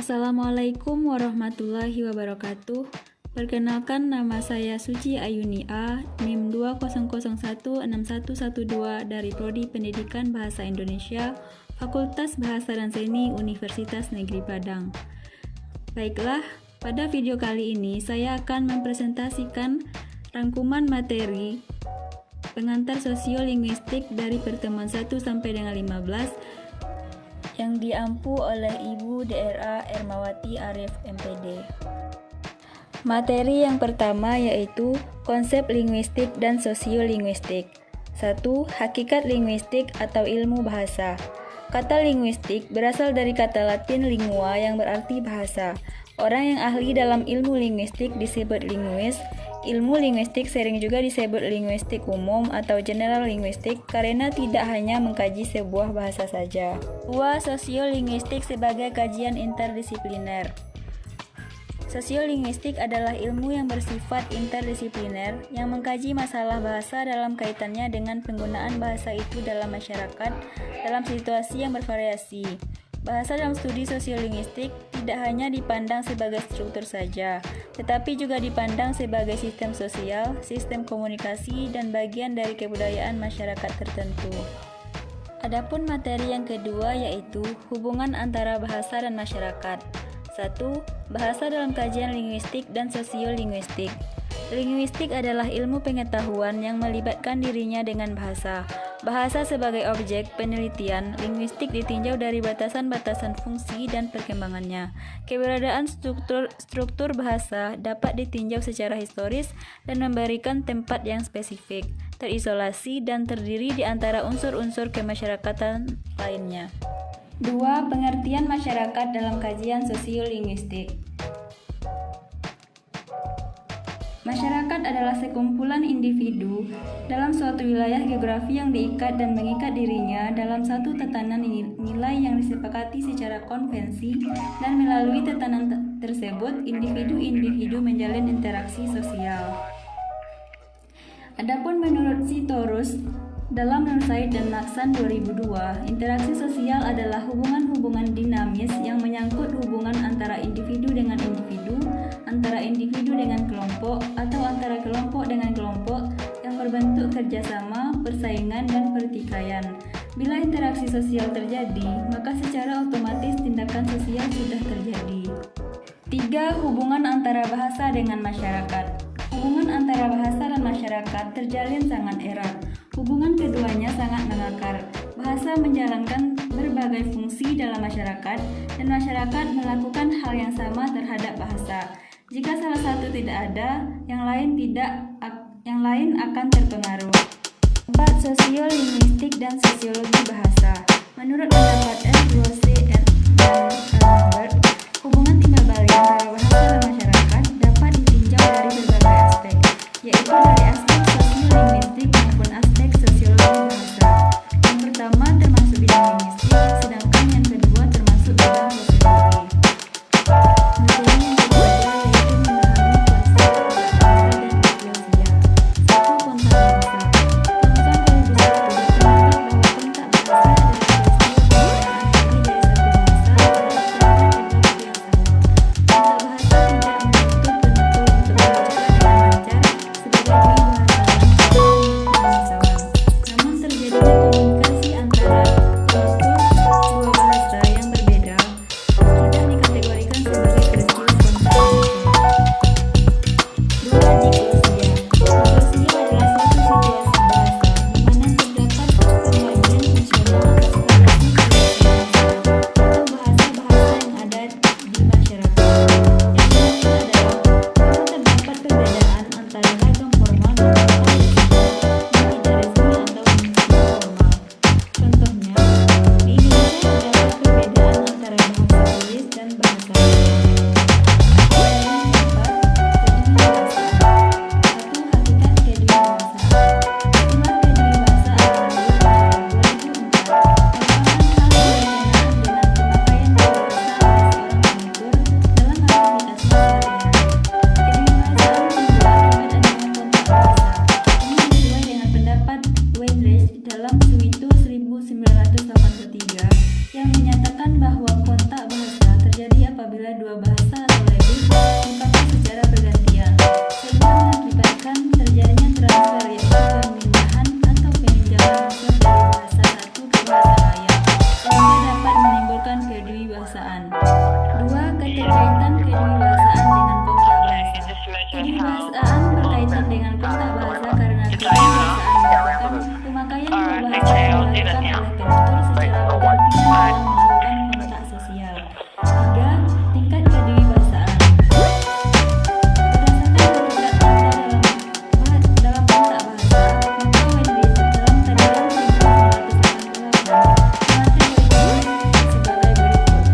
Assalamualaikum warahmatullahi wabarakatuh. Perkenalkan, nama saya Suci Ayuni A, NIM 20016112 dari Prodi Pendidikan Bahasa Indonesia, Fakultas Bahasa dan Seni Universitas Negeri Padang. Baiklah, pada video kali ini saya akan mempresentasikan rangkuman materi pengantar sosiolinguistik dari pertemuan 1 sampai dengan 15 yang diampu oleh Ibu DRA Ermawati Arif MPD. Materi yang pertama yaitu konsep linguistik dan sosiolinguistik. 1. Hakikat linguistik atau ilmu bahasa. Kata linguistik berasal dari kata Latin lingua yang berarti bahasa. Orang yang ahli dalam ilmu linguistik disebut linguis. Ilmu linguistik sering juga disebut linguistik umum atau general linguistik karena tidak hanya mengkaji sebuah bahasa saja. 2. Sosiolinguistik sebagai kajian interdisipliner. Sosiolinguistik adalah ilmu yang bersifat interdisipliner yang mengkaji masalah bahasa dalam kaitannya dengan penggunaan bahasa itu dalam masyarakat dalam situasi yang bervariasi. Bahasa dalam studi sosiolinguistik tidak hanya dipandang sebagai struktur saja, tetapi juga dipandang sebagai sistem sosial, sistem komunikasi, dan bagian dari kebudayaan masyarakat tertentu. Adapun materi yang kedua yaitu hubungan antara bahasa dan masyarakat. 1. Bahasa dalam kajian linguistik dan sosiolinguistik. Linguistik adalah ilmu pengetahuan yang melibatkan dirinya dengan bahasa. Bahasa sebagai objek penelitian, linguistik ditinjau dari batasan-batasan fungsi dan perkembangannya. Keberadaan struktur bahasa dapat ditinjau secara historis dan memberikan tempat yang spesifik, terisolasi, dan terdiri di antara unsur-unsur kemasyarakatan lainnya. 2. Pengertian masyarakat dalam kajian sosiolinguistik. Masyarakat adalah sekumpulan individu dalam suatu wilayah geografi yang diikat dan mengikat dirinya dalam satu tatanan nilai yang disepakati secara konvensi, dan melalui tatanan tersebut individu-individu menjalin interaksi sosial. Adapun menurut Sitorus dalam Nur Said dan Maksan 2002, interaksi sosial adalah hubungan-hubungan dinamis yang menyangkut hubungan antara individu dengan individu, antara individu dengan kelompok, atau antara kelompok dengan kelompok yang berbentuk kerjasama, persaingan, dan pertikaian. Bila interaksi sosial terjadi, maka secara otomatis tindakan sosial sudah terjadi. 3. Hubungan antara bahasa dengan masyarakat. Hubungan antara bahasa dan masyarakat terjalin sangat erat. Hubungan keduanya sangat mengakar. Bahasa menjalankan berbagai fungsi dalam masyarakat, dan masyarakat melakukan hal yang sama terhadap bahasa. Jika salah satu tidak ada, yang lain akan terpengaruh. 4. Sosiolinguistik dan sosiologi bahasa. Menurut pendapat S2C dan Albert, hubungan timbal balik antara bahasa dan masyarakat dapat ditinjau dari berbagai aspek, yaitu dari aspek sosiolinguistik maupun aspek sosiologi bahasa. Yang pertama termasuk bidang linguistik, sedangkan yang kedua termasuk bidang sosiologi. Materi yang kedua yaitu memahami konsep bahasa dan eklezia. 1. Kontak bahasa. Rumusan dari bahasa terdapat bahwa kontak bahasa dan eklezia terdiri dari kedewasaan. 2. Keterkaitan kedewasaan dengan kontak bahasa. Kedewasaan berkaitan dengan kontak bahasa karena kedewasaan merupakan pemakaian bahasa yang dilakukan oleh penutur secara bergantian dalam melakukan kontak sosial. 3. Tingkat kedewasaan. Dalam kontak bahasa, maka Wendy dalam taburan 1988 sebagai berikut.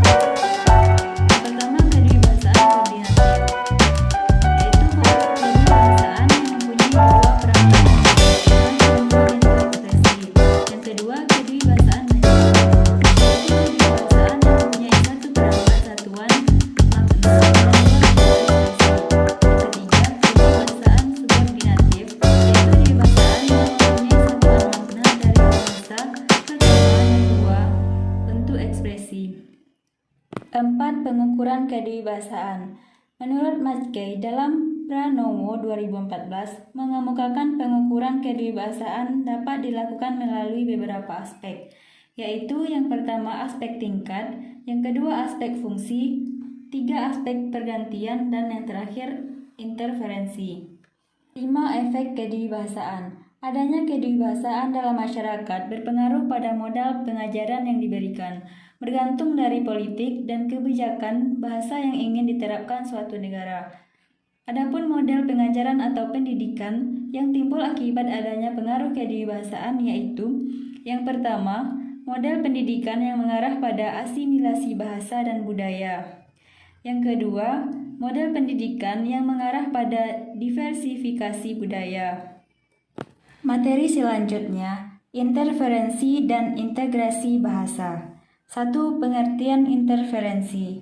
Pertama, kedewasaan koordinatif, yaitu kedewasaan yang mempunyai dua perangkat dan integrasi. Yang kedua, kedewasaan mental, yaitu kedewasaan yang mempunyai satu perangkat satuan makna dan dua integrasi. Yang ketiga, kedewasaan subordinatif, yaitu kedewasaan yang mempunyai satuan makna dari bahasa pertama dan dua bentuk ekspresi. 4. Pengukuran kedewasaan. Menurut Mackey dalam Pranowo 2014 mengemukakan pengukuran kedewasaan dapat dilakukan melalui beberapa aspek, yaitu yang pertama aspek tingkat, yang kedua aspek fungsi, 3 aspek pergantian, dan yang terakhir interferensi. 5. Efek kedewasaan. Adanya kedewasaan dalam masyarakat berpengaruh pada modal pengajaran yang diberikan, bergantung dari politik dan kebijakan bahasa yang ingin diterapkan suatu negara. Adapun model pengajaran atau pendidikan yang timbul akibat adanya pengaruh kedewasaan yaitu yang pertama, model pendidikan yang mengarah pada asimilasi bahasa dan budaya. Yang kedua, model pendidikan yang mengarah pada diversifikasi budaya. Materi selanjutnya, interferensi dan integrasi bahasa. 1. Pengertian interferensi.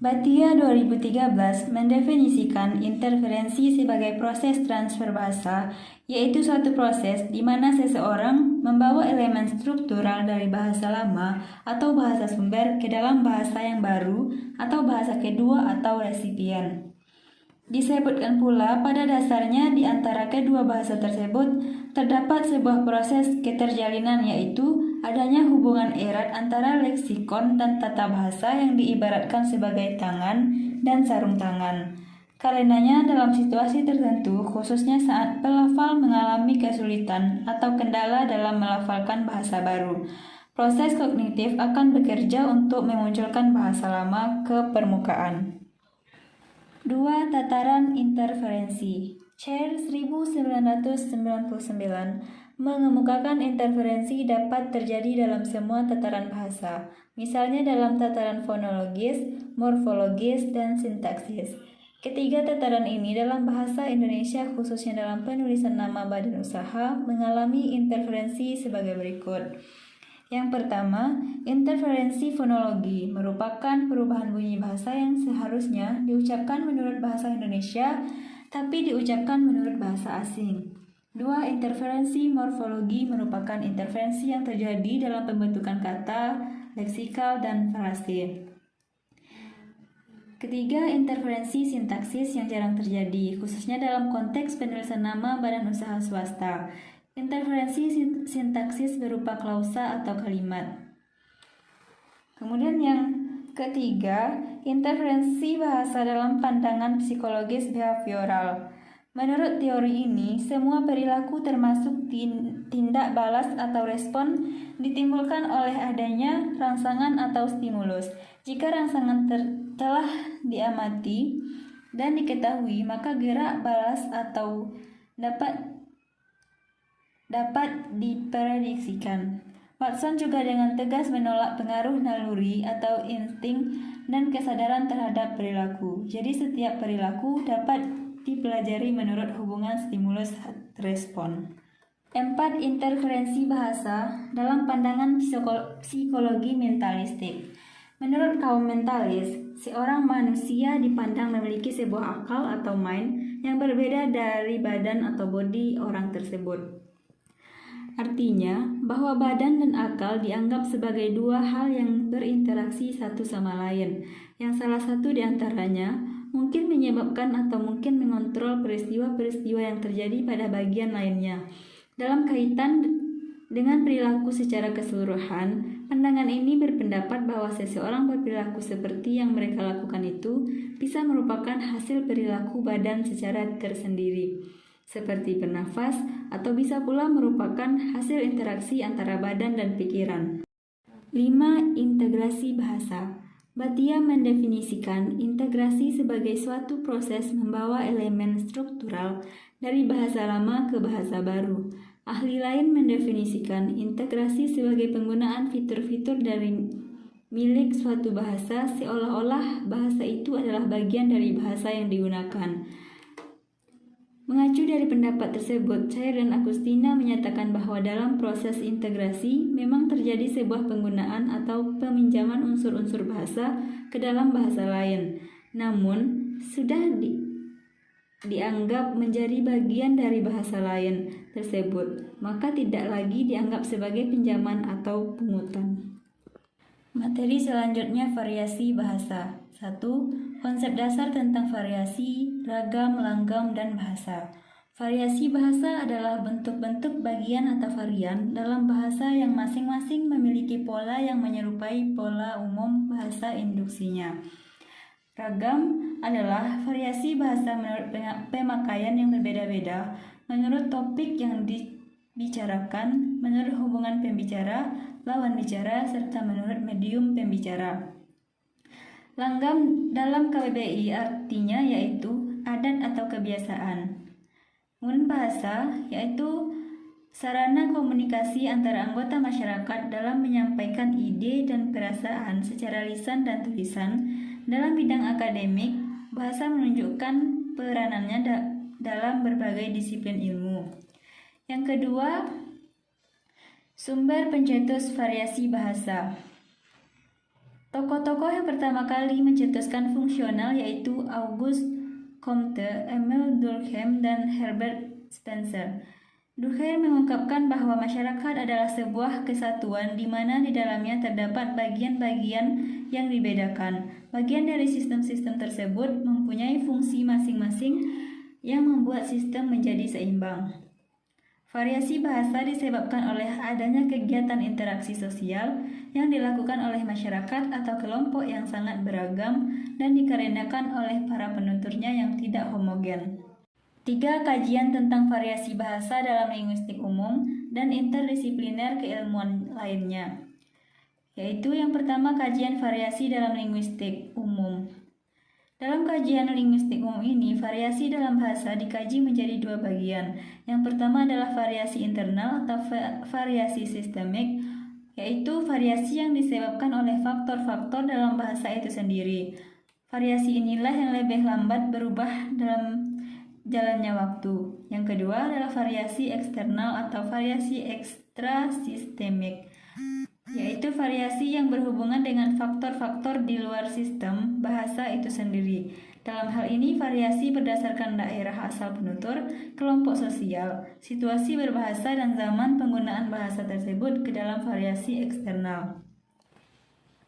Batia 2013 mendefinisikan interferensi sebagai proses transfer bahasa, yaitu suatu proses di mana seseorang membawa elemen struktural dari bahasa lama atau bahasa sumber ke dalam bahasa yang baru atau bahasa kedua atau resipien. Disebutkan pula pada dasarnya di antara kedua bahasa tersebut terdapat sebuah proses keterjalinan, yaitu adanya hubungan erat antara leksikon dan tata bahasa yang diibaratkan sebagai tangan dan sarung tangan. Karenanya dalam situasi tertentu, khususnya saat pelafal mengalami kesulitan atau kendala dalam melafalkan bahasa baru, proses kognitif akan bekerja untuk memunculkan bahasa lama ke permukaan. 2. Tataran interferensi. Chair 1999 mengemukakan interferensi dapat terjadi dalam semua tataran bahasa, misalnya dalam tataran fonologis, morfologis, dan sintaksis. Ketiga tataran ini dalam bahasa Indonesia khususnya dalam penulisan nama badan usaha mengalami interferensi sebagai berikut. Yang pertama, interferensi fonologi merupakan perubahan bunyi bahasa yang seharusnya diucapkan menurut bahasa Indonesia tapi diucapkan menurut bahasa asing. 2. Interferensi morfologi merupakan interferensi yang terjadi dalam pembentukan kata, leksikal, dan frase. Ketiga, interferensi sintaksis yang jarang terjadi, khususnya dalam konteks penulisan nama badan usaha swasta. Interferensi sintaksis berupa klausa atau kalimat. Kemudian yang ketiga, interferensi bahasa dalam pandangan psikologis behavioral. Menurut teori ini, semua perilaku termasuk tindak balas atau respon ditimbulkan oleh adanya rangsangan atau stimulus. Jika rangsangan telah diamati dan diketahui, maka gerak balas atau dapat diprediksikan. Watson juga dengan tegas menolak pengaruh naluri atau insting dan kesadaran terhadap perilaku. Jadi setiap perilaku dapat dipelajari menurut hubungan stimulus-respon. 4. Interferensi bahasa dalam pandangan psikologi mentalistik. Menurut kaum mentalis, seorang manusia dipandang memiliki sebuah akal atau mind yang berbeda dari badan atau body orang tersebut. Artinya, bahwa badan dan akal dianggap sebagai dua hal yang berinteraksi satu sama lain, yang salah satu di antaranya mungkin menyebabkan atau mungkin mengontrol peristiwa-peristiwa yang terjadi pada bagian lainnya. Dalam kaitan dengan perilaku secara keseluruhan, Pandangan ini berpendapat bahwa seseorang berperilaku seperti yang mereka lakukan itu bisa merupakan hasil perilaku badan secara tersendiri, seperti bernafas, atau bisa pula merupakan hasil interaksi antara badan dan pikiran. 5. Integrasi bahasa. Bhatia mendefinisikan integrasi sebagai suatu proses membawa elemen struktural dari bahasa lama ke bahasa baru. Ahli lain mendefinisikan integrasi sebagai penggunaan fitur-fitur dari milik suatu bahasa seolah-olah bahasa itu adalah bagian dari bahasa yang digunakan. Mengacu dari pendapat tersebut, Cair dan Agustina menyatakan bahwa dalam proses integrasi memang terjadi sebuah penggunaan atau peminjaman unsur-unsur bahasa ke dalam bahasa lain, namun sudah dianggap menjadi bagian dari bahasa lain tersebut, maka tidak lagi dianggap sebagai pinjaman atau pungutan. Materi selanjutnya variasi bahasa. 1. Konsep dasar tentang variasi, ragam, langgam, dan bahasa. Variasi bahasa adalah bentuk-bentuk bagian atau varian dalam bahasa yang masing-masing memiliki pola yang menyerupai pola umum bahasa induksinya. Ragam adalah variasi bahasa menurut pemakaian yang berbeda-beda, menurut topik yang dibicarakan, menurut hubungan pembicara, lawan bicara, serta menurut medium pembicara. Langgam dalam KBBI artinya yaitu adat atau kebiasaan. Kemudian bahasa yaitu sarana komunikasi antara anggota masyarakat dalam menyampaikan ide dan perasaan secara lisan dan tulisan. Dalam bidang akademik, bahasa menunjukkan peranannya dalam berbagai disiplin ilmu. Yang kedua, sumber pencetus variasi bahasa. Tokoh-tokoh yang pertama kali mencetuskan fungsional yaitu Auguste Comte, Emile Durkheim, dan Herbert Spencer. Durkheim mengungkapkan bahwa masyarakat adalah sebuah kesatuan di mana di dalamnya terdapat bagian-bagian yang dibedakan. Bagian dari sistem-sistem tersebut mempunyai fungsi masing-masing yang membuat sistem menjadi seimbang. Variasi bahasa disebabkan oleh adanya kegiatan interaksi sosial yang dilakukan oleh masyarakat atau kelompok yang sangat beragam dan dikarenakan oleh para penuturnya yang tidak homogen. 3. Kajian tentang variasi bahasa dalam linguistik umum dan interdisipliner keilmuan lainnya. Yaitu yang pertama, kajian variasi dalam linguistik umum. Dalam kajian linguistik umum ini, variasi dalam bahasa dikaji menjadi dua bagian. Yang pertama adalah variasi internal atau variasi sistemik, yaitu variasi yang disebabkan oleh faktor-faktor dalam bahasa itu sendiri. Variasi inilah yang lebih lambat berubah dalam jalannya waktu. Yang kedua adalah variasi eksternal atau variasi ekstrasistemik, yaitu variasi yang berhubungan dengan faktor-faktor di luar sistem bahasa itu sendiri. Dalam hal ini, variasi berdasarkan daerah asal penutur, kelompok sosial, situasi berbahasa, dan zaman penggunaan bahasa tersebut ke dalam variasi eksternal.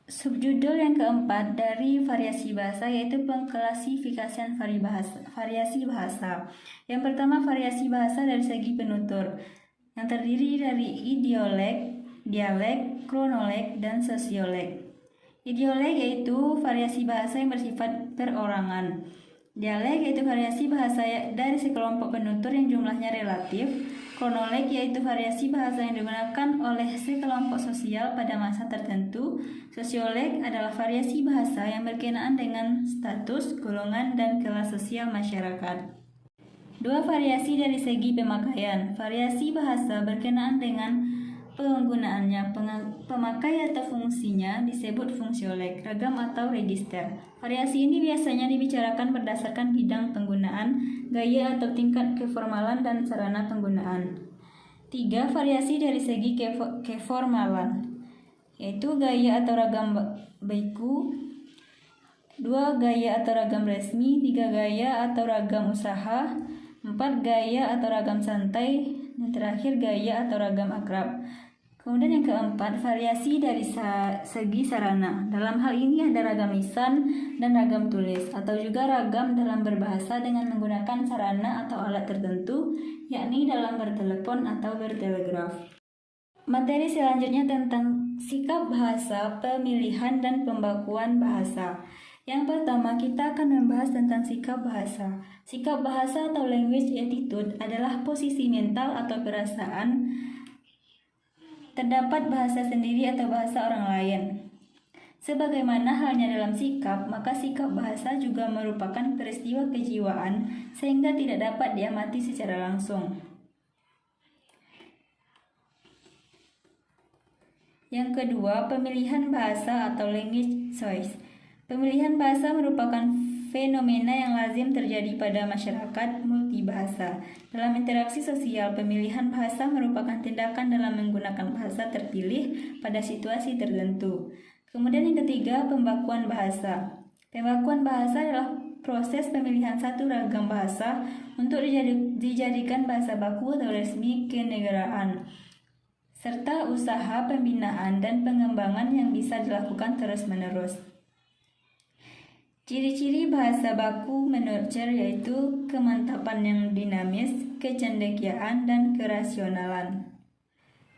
Subjudul yang keempat dari variasi bahasa yaitu pengklasifikasian variasi bahasa. Yang pertama, variasi bahasa dari segi penutur, yang terdiri dari idioleg, dialek, kronoleg, dan sosioleg. Idioleg yaitu variasi bahasa yang bersifat perorangan. Dialek yaitu variasi bahasa dari sekelompok penutur yang jumlahnya relatif. Kronoleg yaitu variasi bahasa yang digunakan oleh sekelompok sosial pada masa tertentu. Sosioleg adalah variasi bahasa yang berkenaan dengan status, golongan, dan kelas sosial masyarakat. 2. Variasi dari segi pemakaian. Variasi bahasa berkenaan dengan penggunaannya, pemakai atau fungsinya disebut fungsioleg, ragam atau register. Variasi ini biasanya dibicarakan berdasarkan bidang penggunaan, gaya atau tingkat keformalan dan sarana penggunaan. 3. Variasi dari segi keformalan, yaitu gaya atau ragam baku. 2. Gaya atau ragam resmi. 3. Gaya atau ragam usaha. 4. Gaya atau ragam santai. Dan terakhir, gaya atau ragam akrab. Kemudian yang keempat, variasi dari segi sarana. Dalam hal ini ada ragam lisan dan ragam tulis, atau juga ragam dalam berbahasa dengan menggunakan sarana atau alat tertentu, yakni dalam bertelepon atau bertelegraf. Materi selanjutnya tentang sikap bahasa, pemilihan, dan pembakuan bahasa. Yang pertama, kita akan membahas tentang sikap bahasa. Sikap bahasa atau language attitude adalah posisi mental atau perasaan terdapat bahasa sendiri atau bahasa orang lain. Sebagaimana halnya dalam sikap, maka sikap bahasa juga merupakan peristiwa kejiwaan sehingga tidak dapat diamati secara langsung. Yang kedua, pemilihan bahasa atau language choice. Pemilihan bahasa merupakan fenomena yang lazim terjadi pada masyarakat multibahasa. Dalam interaksi sosial, pemilihan bahasa merupakan tindakan dalam menggunakan bahasa terpilih pada situasi tertentu. Kemudian yang ketiga, pembakuan bahasa. Pembakuan bahasa adalah proses pemilihan satu ragam bahasa untuk dijadikan bahasa baku atau resmi kenegaraan, serta usaha pembinaan dan pengembangan yang bisa dilakukan terus-menerus. Ciri-ciri bahasa baku menurut Cher yaitu kemantapan yang dinamis, kecendekiaan, dan kerasionalan.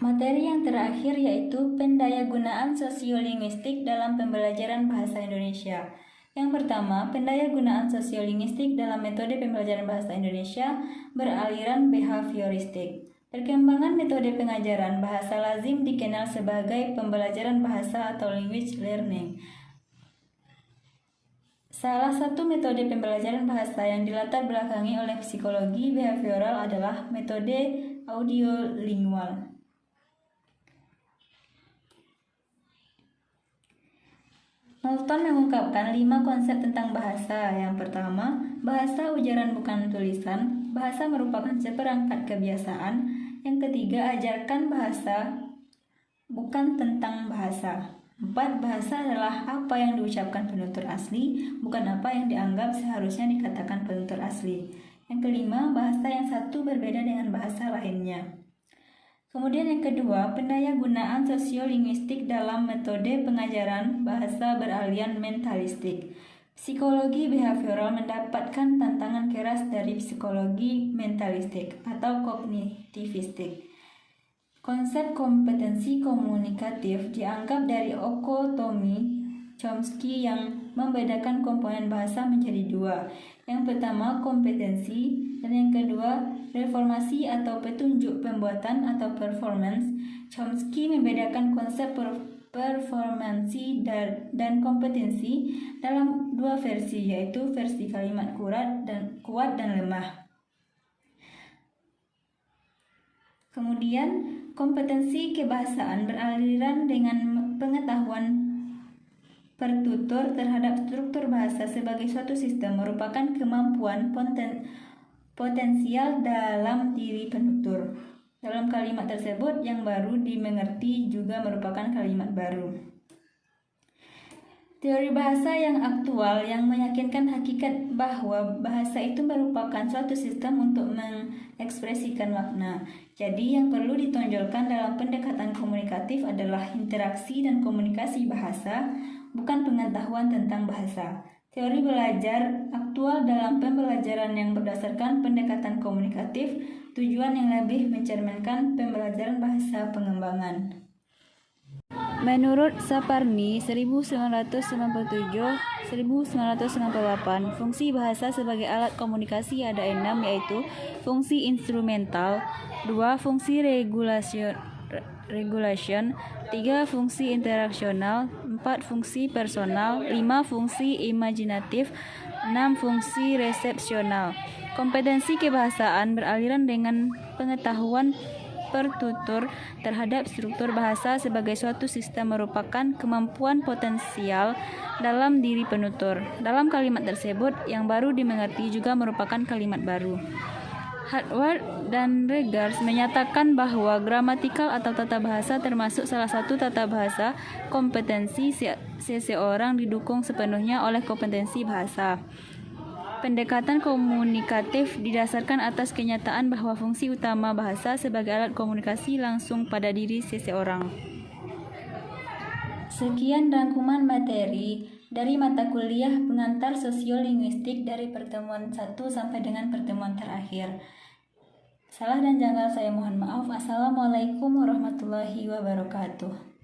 Materi yang terakhir yaitu pendayagunaan sosiolinguistik dalam pembelajaran bahasa Indonesia. Yang pertama, pendayagunaan sosiolinguistik dalam metode pembelajaran bahasa Indonesia beraliran behavioristik. Perkembangan metode pengajaran bahasa lazim dikenal sebagai pembelajaran bahasa atau language learning. Salah satu metode pembelajaran bahasa yang dilatar belakangi oleh psikologi behavioral adalah metode audiolingual. Knowlton mengungkapkan 5 konsep tentang bahasa. Yang pertama, bahasa ujaran bukan tulisan. Bahasa merupakan seperangkat kebiasaan. Yang ketiga, ajarkan bahasa bukan tentang bahasa. 4. Bahasa adalah apa yang diucapkan penutur asli, bukan apa yang dianggap seharusnya dikatakan penutur asli. Yang kelima, bahasa yang satu berbeda dengan bahasa lainnya. Kemudian yang kedua, pendayagunaan sosiolinguistik dalam metode pengajaran bahasa beraliran mentalistik. Psikologi behavioral mendapatkan tantangan keras dari psikologi mentalistik atau kognitivistik. Konsep kompetensi komunikatif dianggap dari Okotomi Chomsky yang membedakan komponen bahasa menjadi 2. Yang pertama, kompetensi, dan yang kedua, reformasi atau petunjuk pembuatan atau performance. Chomsky membedakan konsep performansi dan kompetensi dalam 2 versi, yaitu versi kalimat kuat dan lemah. Kemudian, kompetensi kebahasaan beraliran dengan pengetahuan pertutur terhadap struktur bahasa sebagai suatu sistem merupakan kemampuan potensial dalam diri penutur. Dalam kalimat tersebut, yang baru dimengerti juga merupakan kalimat baru. Teori bahasa yang aktual yang meyakinkan hakikat bahwa bahasa itu merupakan suatu sistem untuk mengekspresikan makna. Jadi yang perlu ditonjolkan dalam pendekatan komunikatif adalah interaksi dan komunikasi bahasa, bukan pengetahuan tentang bahasa. Teori belajar aktual dalam pembelajaran yang berdasarkan pendekatan komunikatif, tujuan yang lebih mencerminkan pembelajaran bahasa pengembangan. Menurut Saparni 1997-1998, fungsi bahasa sebagai alat komunikasi ada 6, yaitu fungsi instrumental, 2 fungsi regulation, 3 fungsi interaksional, 4 fungsi personal, 5 fungsi imajinatif, 6 fungsi resepsional. Kompetensi kebahasaan beraliran dengan pengetahuan pertutur terhadap struktur bahasa sebagai suatu sistem merupakan kemampuan potensial dalam diri penutur. Dalam kalimat tersebut, yang baru dimengerti juga merupakan kalimat baru. Hartward dan Regers menyatakan bahwa gramatikal atau tata bahasa termasuk salah satu tata bahasa kompetensi seseorang didukung sepenuhnya oleh kompetensi bahasa. Pendekatan komunikatif didasarkan atas kenyataan bahwa fungsi utama bahasa sebagai alat komunikasi langsung pada diri seseorang. Sekian rangkuman materi dari mata kuliah pengantar sosiolinguistik dari pertemuan 1 sampai dengan pertemuan terakhir. Salah dan janggal saya mohon maaf. Assalamualaikum warahmatullahi wabarakatuh.